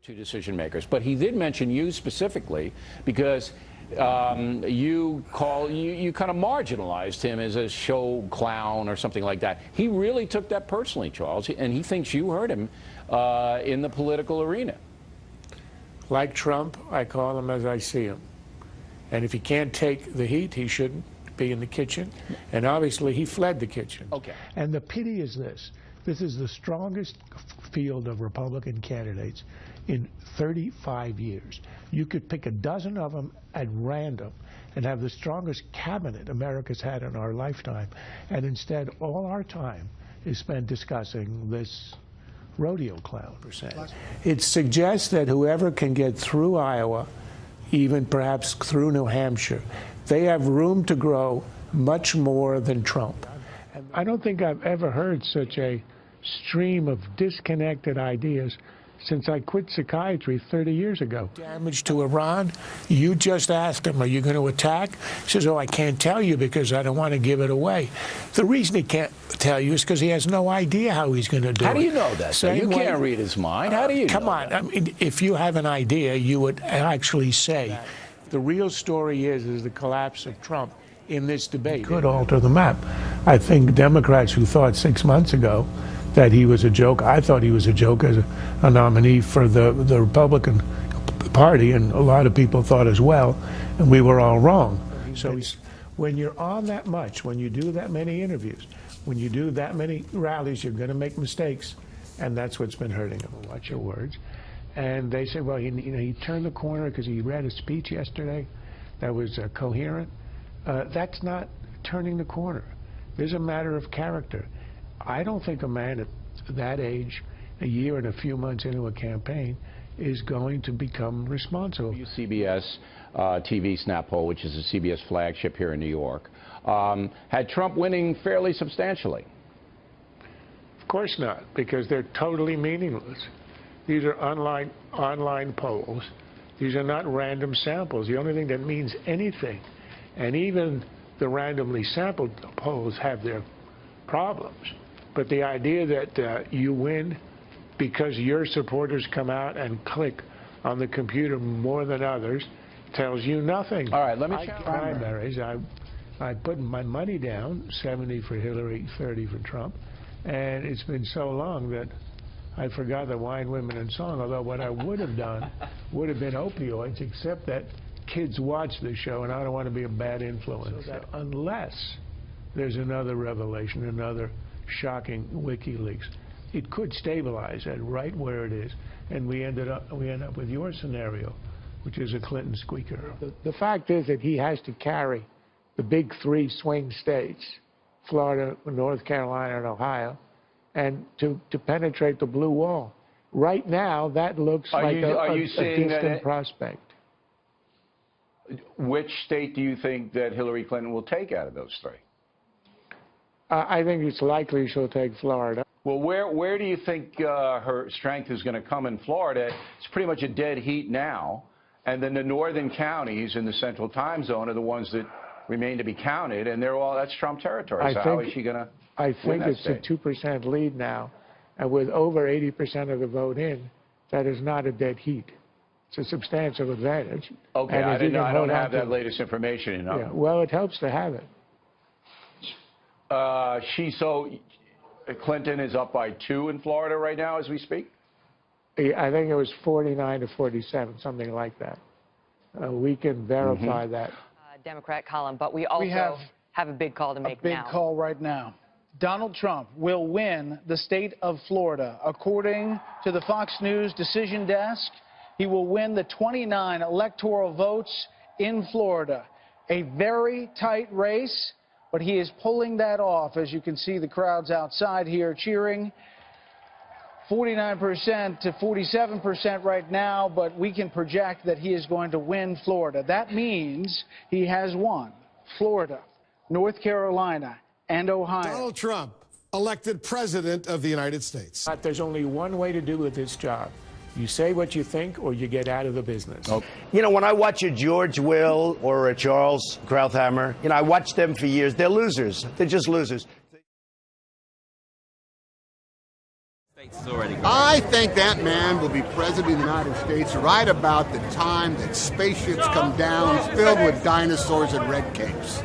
Two decision makers, but he did mention you specifically because you kind of marginalized him as a show clown or something like that. He really took that personally, Charles, and he thinks you hurt him in the political arena. Like Trump, I call him as I see him. And if he can't take the heat, he shouldn't be in the kitchen. And obviously, he fled the kitchen. Okay. And the pity is this. This is the strongest field of Republican candidates in 35 years. You could pick a dozen of them at random and have the strongest cabinet America's had in our lifetime. And instead, all our time is spent discussing this rodeo clown, per se. It suggests that whoever can get through Iowa, even perhaps through New Hampshire, they have room to grow much more than Trump. I don't think I've ever heard such a stream of disconnected ideas since I quit psychiatry 30 years ago. Damage to Iran, you just asked him, are you going to attack? He says, oh, I can't tell you because I don't want to give it away. The reason he can't tell you is because he has no idea how he's going to do it. How do you know that? You can't read his mind. How do you Come on. I mean, if you have an idea, you would actually say. The real story is the collapse of Trump in this debate. It could alter the map. I think Democrats who thought 6 months ago that he was a joke, I thought he was a joke as a nominee for the Republican Party, and a lot of people thought as well, and we were all wrong. So when you're on that much, when you do that many interviews, when you do that many rallies, you're going to make mistakes, and that's what's been hurting him. Watch your words. And they say, well, he turned the corner because he read a speech yesterday that was coherent. That's not turning the corner. There's a matter of character. I don't think a man at that age, a year and a few months into a campaign, is going to become responsible. CBS TV snap poll, which is a CBS flagship here in New York, had Trump winning fairly substantially. Of course not, because they're totally meaningless. These are online polls. These are not random samples. The only thing that means anything, and even the randomly sampled polls have their problems. But the idea that you win because your supporters come out and click on the computer more than others tells you nothing. All right, let me check primaries. I put my money down, 70 for Hillary, 30 for Trump, and it's been so long that I forgot the wine, women, and song, although what I would have done would have been opioids, except that kids watch the show, and I don't want to be a bad influence. So that unless there's another revelation, another shocking WikiLeaks, it could stabilize at right where it is, and we end up with your scenario, which is a Clinton squeaker. The fact is that he has to carry the big three swing states, Florida, North Carolina, and Ohio, and to penetrate the blue wall. Right now, that looks like a distant prospect. Which state do you think that Hillary Clinton will take out of those three? I think it's likely she'll take Florida. Well, where do you think her strength is going to come in Florida? It's pretty much a dead heat now. And then the northern counties in the central time zone are the ones that remain to be counted, and that's Trump territory. So how is she going to I think it's a 2% lead now. And with over 80% of the vote in, that is not a dead heat. It's a substantial advantage. Okay, I don't have that latest information. You know. Yeah, well, it helps to have it. Clinton is up by 2 in Florida right now as we speak? I think it was 49 to 47, something like that. We can verify that. Democrat column, but we also have a big call to make now. A big call right now. Donald Trump will win the state of Florida. According to the Fox News decision desk, he will win the 29 electoral votes in Florida. A very tight race, but he is pulling that off. As you can see, the crowds outside here cheering. 49% to 47% right now, but we can project that he is going to win Florida. That means he has won Florida, North Carolina, and Ohio. Donald Trump, elected president of the United States. There's only one way to do this job. You say what you think, or you get out of the business. Okay. You know, when I watch a George Will or a Charles Krauthammer, I watch them for years. They're losers. They're just losers. I think that man will be president of the United States right about the time that spaceships come down filled with dinosaurs and red capes.